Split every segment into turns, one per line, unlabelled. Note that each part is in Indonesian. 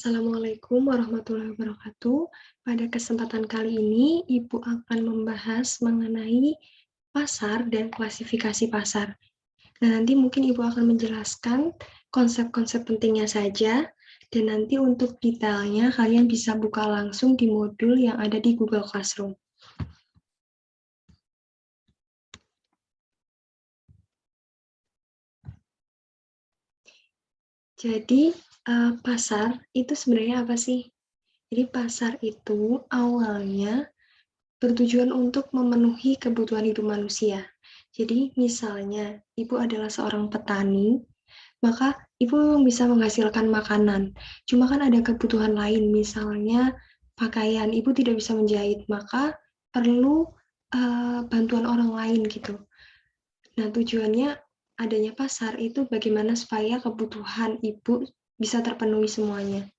Assalamualaikum warahmatullahi wabarakatuh. Pada kesempatan kali ini, Ibu akan membahas mengenai pasar dan klasifikasi pasar. Nah, nanti mungkin Ibu akan menjelaskan konsep-konsep pentingnya saja, dan nanti untuk detailnya kalian bisa buka langsung di modul yang ada di Google Classroom. Jadi, pasar itu sebenarnya apa sih? Jadi, pasar itu awalnya bertujuan untuk memenuhi kebutuhan hidup manusia. Jadi, misalnya, Ibu adalah seorang petani, maka Ibu bisa menghasilkan makanan. Cuma kan ada kebutuhan lain, misalnya pakaian. Ibu tidak bisa menjahit, maka perlu bantuan orang lain gitu. Nah, tujuannya adanya pasar itu bagaimana supaya kebutuhan Ibu bisa terpenuhi semuanya.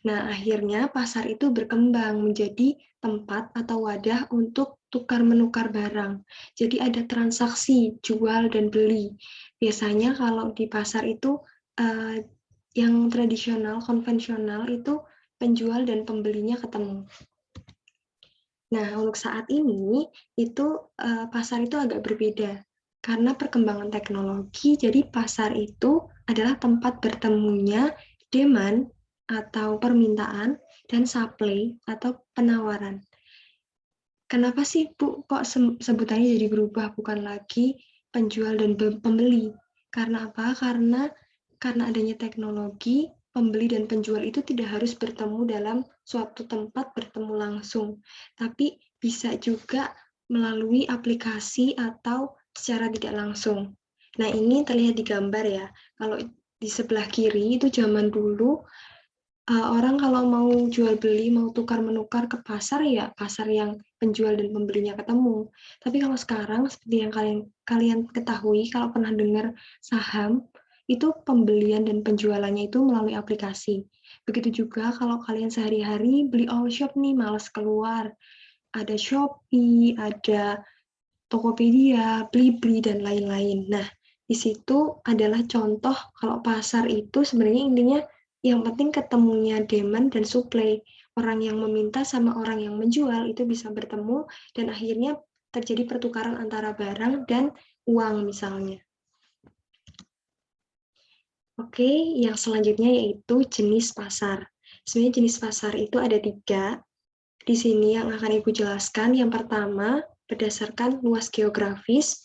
Nah, akhirnya pasar itu berkembang menjadi tempat atau wadah untuk tukar-menukar barang. Jadi ada transaksi jual dan beli. Biasanya kalau di pasar itu yang tradisional, konvensional itu penjual dan pembelinya ketemu. Nah, untuk saat ini itu pasar itu agak berbeda. Karena perkembangan teknologi, jadi pasar itu adalah tempat bertemunya demand atau permintaan dan supply atau penawaran. Kenapa sih Bu kok sebutannya jadi berubah bukan lagi penjual dan pembeli? Karena apa? Karena adanya teknologi, pembeli dan penjual itu tidak harus bertemu dalam suatu tempat bertemu langsung, tapi bisa juga melalui aplikasi atau secara tidak langsung. Nah, ini terlihat di gambar ya. Kalau di sebelah kiri itu zaman dulu orang kalau mau jual beli, mau tukar-menukar ke pasar, ya pasar yang penjual dan pembelinya ketemu. Tapi kalau sekarang, seperti yang kalian ketahui, kalau pernah dengar saham, itu pembelian dan penjualannya itu melalui aplikasi. Begitu juga kalau kalian sehari-hari beli all shop nih, males keluar. Ada Shopee, ada Tokopedia, Blibli, dan lain-lain. Nah, di situ adalah contoh kalau pasar itu sebenarnya intinya yang penting ketemunya demand dan supply. Orang yang meminta sama orang yang menjual itu bisa bertemu dan akhirnya terjadi pertukaran antara barang dan uang misalnya. Oke, yang selanjutnya yaitu jenis pasar. Sebenarnya jenis pasar itu ada 3. Di sini yang akan Ibu jelaskan, yang pertama, berdasarkan luas geografis,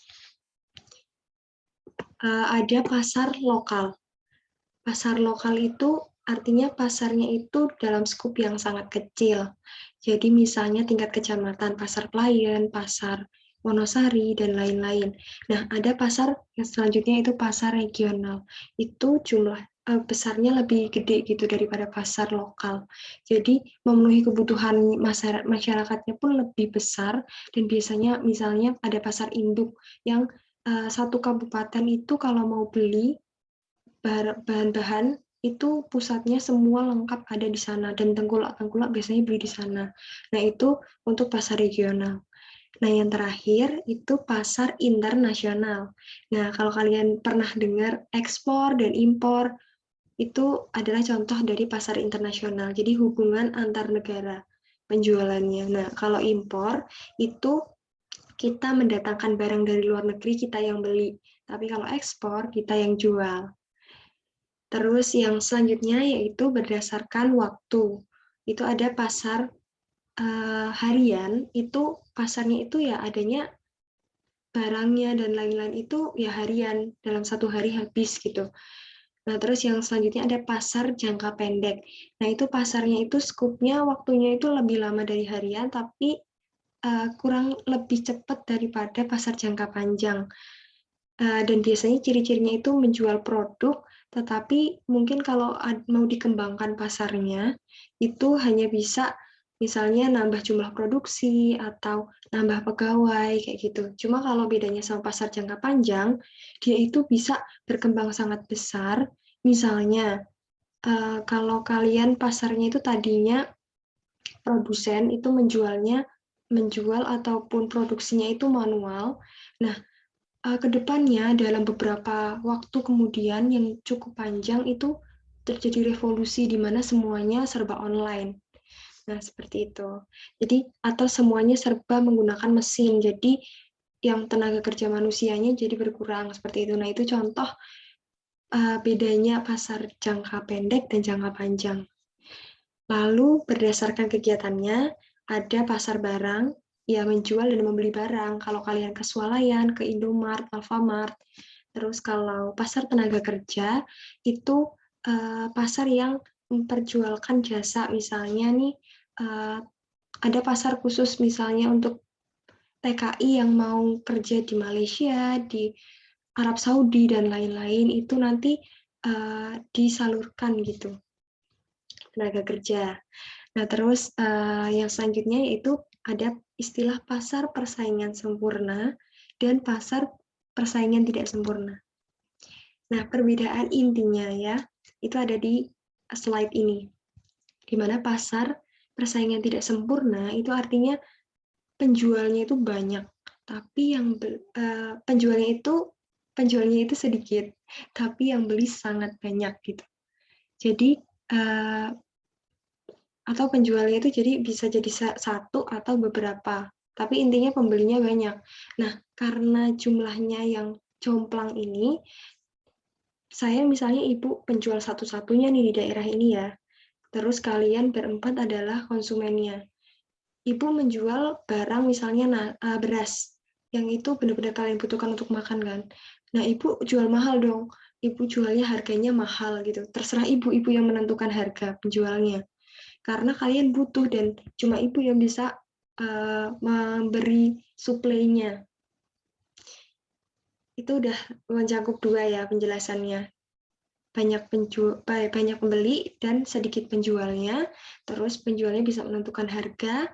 ada pasar lokal. Pasar lokal itu artinya pasarnya itu dalam skup yang sangat kecil. Jadi misalnya tingkat kecamatan, pasar Klayen, pasar Wonosari, dan lain-lain. Nah, ada pasar yang selanjutnya itu pasar regional. Itu jumlah besarnya lebih gede gitu daripada pasar lokal. Jadi memenuhi kebutuhan masyarakatnya pun lebih besar dan biasanya misalnya ada pasar induk yang satu kabupaten itu kalau mau beli bahan-bahan itu pusatnya semua lengkap ada di sana dan tengkulak-tengkulak biasanya beli di sana. Nah, itu untuk pasar regional. Nah, yang terakhir itu pasar internasional. Nah, kalau kalian pernah dengar ekspor dan impor, itu adalah contoh dari pasar internasional. Jadi hubungan antar negara penjualannya. Nah, kalau impor itu kita mendatangkan barang dari luar negeri, kita yang beli. Tapi kalau ekspor, kita yang jual. Terus yang selanjutnya yaitu berdasarkan waktu. Itu ada pasar harian, itu pasarnya itu ya adanya barangnya dan lain-lain itu ya harian, dalam satu hari habis gitu. Nah, terus yang selanjutnya ada pasar jangka pendek. Nah, itu pasarnya itu skupnya waktunya itu lebih lama dari harian, tapi kurang lebih cepat daripada pasar jangka panjang. Dan biasanya ciri-cirinya itu menjual produk, tetapi mungkin kalau mau dikembangkan pasarnya, itu hanya bisa misalnya nambah jumlah produksi atau nambah pegawai, kayak gitu. Cuma kalau bedanya sama pasar jangka panjang, dia itu bisa berkembang sangat besar. Misalnya, kalau kalian pasarnya itu tadinya produsen itu menjual ataupun produksinya itu manual. Nah, ke depannya dalam beberapa waktu kemudian yang cukup panjang itu terjadi revolusi di mana semuanya serba online. Nah, seperti itu. Jadi, atau semuanya serba menggunakan mesin. Jadi, yang tenaga kerja manusianya jadi berkurang seperti itu. Nah, itu contoh bedanya pasar jangka pendek dan jangka panjang. Lalu, berdasarkan kegiatannya, ada pasar barang, ya menjual dan membeli barang. Kalau kalian ke Swalayan, ke Indomart, Alfamart. Terus kalau pasar tenaga kerja, itu pasar yang memperjualkan jasa. Misalnya nih, ada pasar khusus misalnya untuk TKI yang mau kerja di Malaysia, di Arab Saudi, dan lain-lain, itu nanti disalurkan gitu, tenaga kerja. Nah, terus yang selanjutnya yaitu ada istilah pasar persaingan sempurna dan pasar persaingan tidak sempurna. Nah, perbedaan intinya ya, itu ada di slide ini. Di mana pasar persaingan tidak sempurna itu artinya penjualnya itu banyak, tapi yang penjualnya itu sedikit, tapi yang beli sangat banyak gitu. Jadi atau penjualnya itu jadi bisa jadi satu atau beberapa, tapi intinya pembelinya banyak. Nah, karena jumlahnya yang jomplang ini, saya misalnya ibu penjual satu-satunya nih di daerah ini ya, terus kalian berempat adalah konsumennya. Ibu menjual barang misalnya beras, yang itu benar-benar kalian butuhkan untuk makan kan. Nah, ibu jual mahal dong. Ibu jualnya harganya mahal gitu. Terserah ibu yang menentukan harga penjualnya. Karena kalian butuh dan cuma ibu yang bisa memberi suplainya. Itu udah mencakup dua ya penjelasannya. Banyak pembeli dan sedikit penjualnya. Terus penjualnya bisa menentukan harga.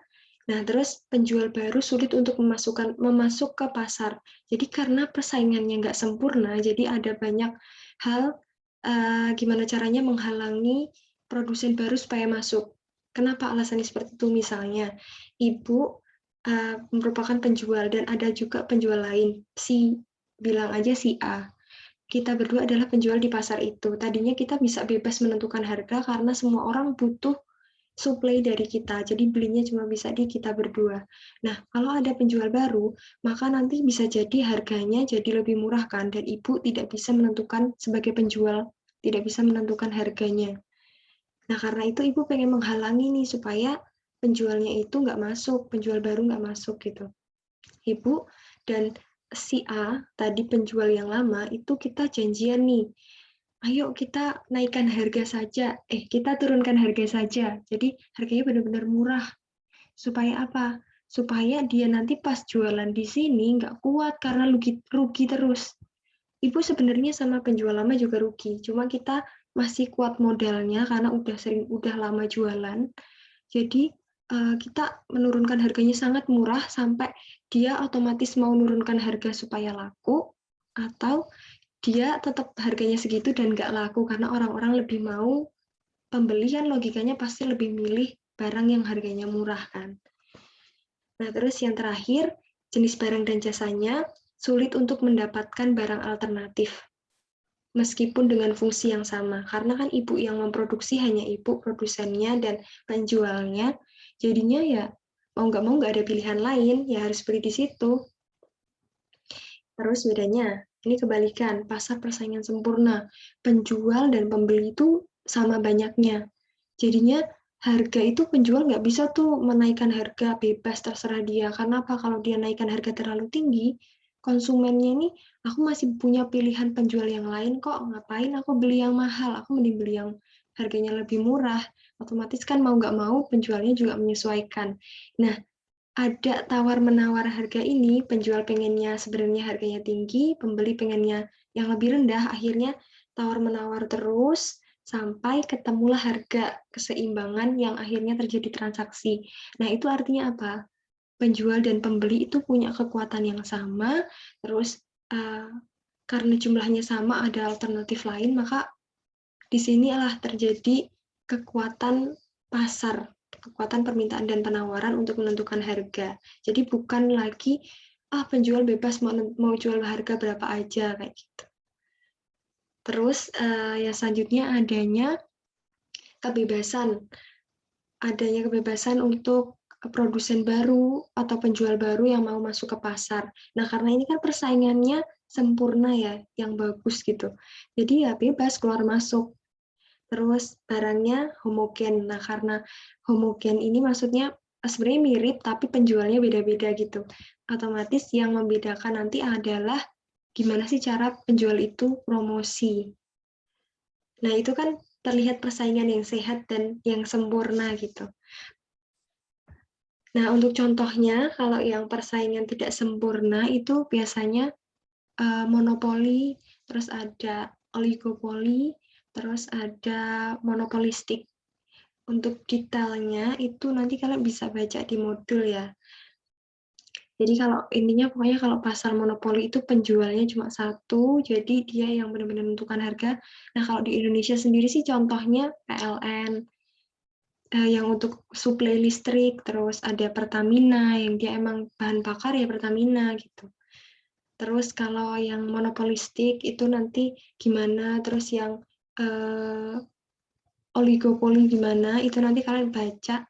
Nah, terus penjual baru sulit untuk memasuk ke pasar. Jadi karena persaingannya nggak sempurna, jadi ada banyak hal gimana caranya menghalangi produsen baru supaya masuk. Kenapa alasannya seperti itu? Misalnya, ibu merupakan penjual dan ada juga penjual lain. Bilang aja si A. Kita berdua adalah penjual di pasar itu. Tadinya kita bisa bebas menentukan harga karena semua orang butuh suplai dari kita, jadi belinya cuma bisa di kita berdua. Nah, kalau ada penjual baru, maka nanti bisa jadi harganya jadi lebih murah kan, dan ibu tidak bisa menentukan sebagai penjual, tidak bisa menentukan harganya. Nah, karena itu ibu pengen menghalangi nih supaya penjualnya itu nggak masuk, penjual baru nggak masuk gitu. Ibu dan si A, tadi penjual yang lama, itu kita janjian nih, ayo kita naikkan harga saja, kita turunkan harga saja. Jadi harganya benar-benar murah. Supaya apa? Supaya dia nanti pas jualan di sini nggak kuat karena rugi terus. Ibu sebenarnya sama penjual lama juga rugi, cuma kita masih kuat modalnya karena udah lama jualan. Jadi kita menurunkan harganya sangat murah sampai dia otomatis mau menurunkan harga supaya laku, atau dia tetap harganya segitu dan nggak laku karena orang-orang lebih mau, pembeli kan logikanya pasti lebih milih barang yang harganya murah kan. Nah, terus yang terakhir, jenis barang dan jasanya sulit untuk mendapatkan barang alternatif meskipun dengan fungsi yang sama. Karena kan ibu yang memproduksi hanya ibu, produsennya dan penjualnya. Jadinya ya mau nggak ada pilihan lain, ya harus beli di situ. Terus bedanya, ini kebalikan, pasar persaingan sempurna. Penjual dan pembeli itu sama banyaknya. Jadinya harga itu penjual nggak bisa tuh menaikkan harga bebas terserah dia. Karena apa? Kalau dia naikkan harga terlalu tinggi, konsumennya ini, aku masih punya pilihan penjual yang lain kok, ngapain aku beli yang mahal, aku mending beli yang harganya lebih murah. Otomatis kan mau nggak mau penjualnya juga menyesuaikan. Nah, ada tawar-menawar harga ini, penjual pengennya sebenarnya harganya tinggi, pembeli pengennya yang lebih rendah, akhirnya tawar-menawar terus, sampai ketemulah harga keseimbangan yang akhirnya terjadi transaksi. Nah, itu artinya apa? Penjual dan pembeli itu punya kekuatan yang sama, terus karena jumlahnya sama, ada alternatif lain, maka di sinilah terjadi kekuatan pasar, kekuatan permintaan dan penawaran untuk menentukan harga. Jadi bukan lagi penjual bebas mau jual harga berapa aja kayak gitu. Terus yang selanjutnya adanya kebebasan untuk produsen baru atau penjual baru yang mau masuk ke pasar. Nah, karena ini kan persaingannya sempurna ya, yang bagus gitu. Jadi ya bebas keluar masuk. Terus barangnya homogen. Nah, karena homogen ini maksudnya sebenarnya mirip tapi penjualnya beda-beda gitu. Otomatis yang membedakan nanti adalah gimana sih cara penjual itu promosi. Nah, itu kan terlihat persaingan yang sehat dan yang sempurna gitu. Nah, untuk contohnya, kalau yang persaingan tidak sempurna itu biasanya monopoli, terus ada oligopoli, terus ada monopolistik. Untuk detailnya itu nanti kalian bisa baca di modul ya. Jadi kalau intinya pokoknya kalau pasar monopoli itu penjualnya cuma satu, jadi dia yang benar-benar menentukan harga. Nah, kalau di Indonesia sendiri sih contohnya PLN, yang untuk suplai listrik, terus ada Pertamina yang dia emang bahan bakar ya Pertamina gitu. Terus kalau yang monopolistik itu nanti gimana, terus yang oligopoli gimana, itu nanti kalian baca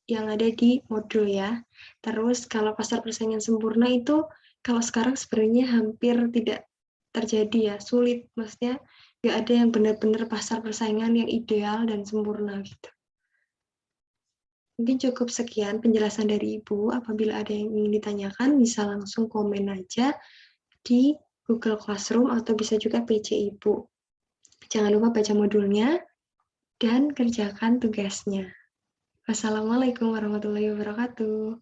yang ada di modul ya. Terus kalau pasar persaingan sempurna itu kalau sekarang sebenarnya hampir tidak terjadi ya, sulit. Maksudnya nggak ada yang benar-benar pasar persaingan yang ideal dan sempurna gitu. Mungkin cukup sekian penjelasan dari Ibu. Apabila ada yang ingin ditanyakan, bisa langsung komen aja di Google Classroom atau bisa juga PC Ibu. Jangan lupa baca modulnya dan kerjakan tugasnya. Wassalamualaikum warahmatullahi wabarakatuh.